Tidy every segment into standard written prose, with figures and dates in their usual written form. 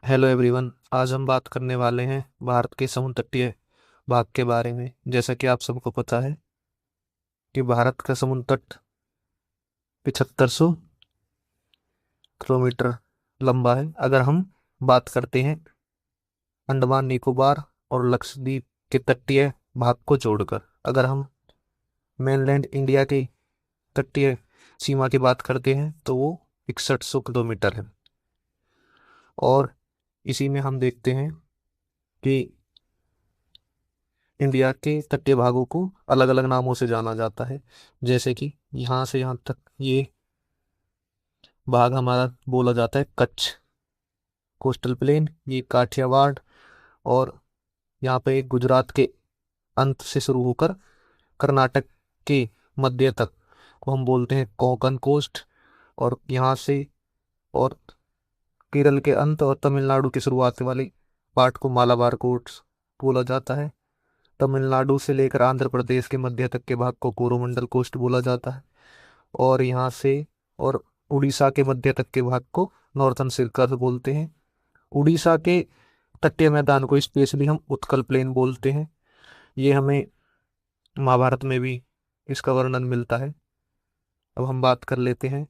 Hello everyone. आज हम बात करने वाले हैं भारत के समुद्र तटीय भाग के बारे में। जैसा कि आप सबको पता है कि भारत का समुद्र तट 7500 किलोमीटर लंबा है। अगर हम बात करते हैं अंडमान निकोबार और लक्षद्वीप के तटीय भाग को जोड़कर, अगर हम मेनलैंड इंडिया की तटीय सीमा की बात करते हैं तो वो 6100 किलोमीटर है। और इसी में हम देखते हैं कि इंडिया के तटीय भागों को अलग अलग नामों से जाना जाता है। जैसे कि यहाँ से यहाँ तक ये भाग हमारा बोला जाता है कच्छ कोस्टल प्लेन, ये काठियावाड़, और यहाँ पे गुजरात के अंत से शुरू होकर कर्नाटक के मध्य तक को हम बोलते हैं कोंकण कोस्ट। और यहाँ से और केरल के अंत और तमिलनाडु की शुरुआत वाली पार्ट को मालाबार कोस्ट बोला जाता है। तमिलनाडु से लेकर आंध्र प्रदेश के मध्य तक के भाग को कोरोमंडल कोस्ट बोला जाता है। और यहाँ से और उड़ीसा के मध्य तक के भाग को नॉर्थन सिरकल बोलते हैं। उड़ीसा के तटीय मैदान को स्पेशली हम उत्कल प्लेन बोलते हैं। ये हमें महाभारत में भी इसका वर्णन मिलता है। अब हम बात कर लेते हैं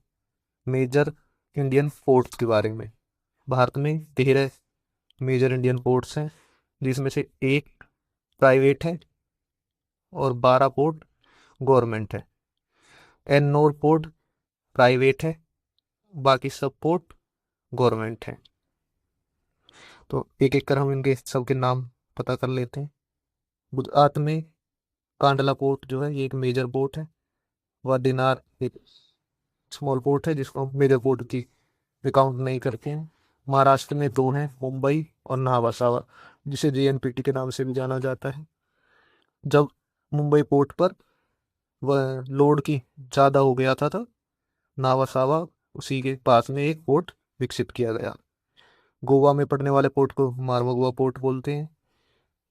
मेजर इंडियन पोर्ट्स के बारे में। भारत में 13 मेजर इंडियन पोर्ट्स हैं, जिसमें से एक प्राइवेट है और 12 पोर्ट गवर्नमेंट है। एन्नोर पोर्ट प्राइवेट है, बाकी सब पोर्ट गवर्नमेंट है। तो एक एक कर हम इनके सबके नाम पता कर लेते हैं। गुजरात में कांडला पोर्ट जो है ये एक मेजर पोर्ट है। वादिनार एक स्मॉल पोर्ट है जिसको हम मेजर पोर्ट की अकाउंट नहीं करते हैं। महाराष्ट्र में दो हैं, मुंबई और नावासावा, जिसे जेएनपीटी के नाम से भी जाना जाता है। जब मुंबई पोर्ट पर वह लोड की ज़्यादा हो गया था तो नावासावा उसी के पास में एक पोर्ट विकसित किया गया। गोवा में पड़ने वाले पोर्ट को मारमगुआ पोर्ट बोलते हैं।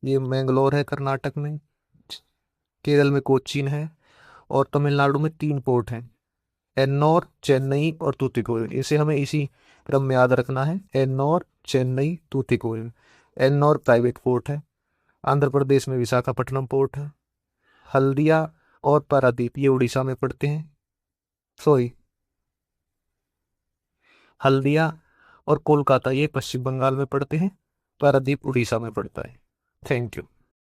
ये मैंगलोर है कर्नाटक में। केरल में कोचीन है। और तमिलनाडु में तीन पोर्ट हैं, एन्नोर, चेन्नई और तूतिकोरिन। इसे हमें इसी क्रम में याद रखना है, एन्नोर, चेन्नई, तूतिकोरिन। एन्नोर प्राइवेट पोर्ट है। आंध्र प्रदेश में विशाखापट्टनम पोर्ट है। हल्दिया और पारादीप ये उड़ीसा में पड़ते हैं। सॉरी, हल्दिया और कोलकाता ये पश्चिम बंगाल में पड़ते हैं। पारादीप उड़ीसा में पड़ता है। Thank you.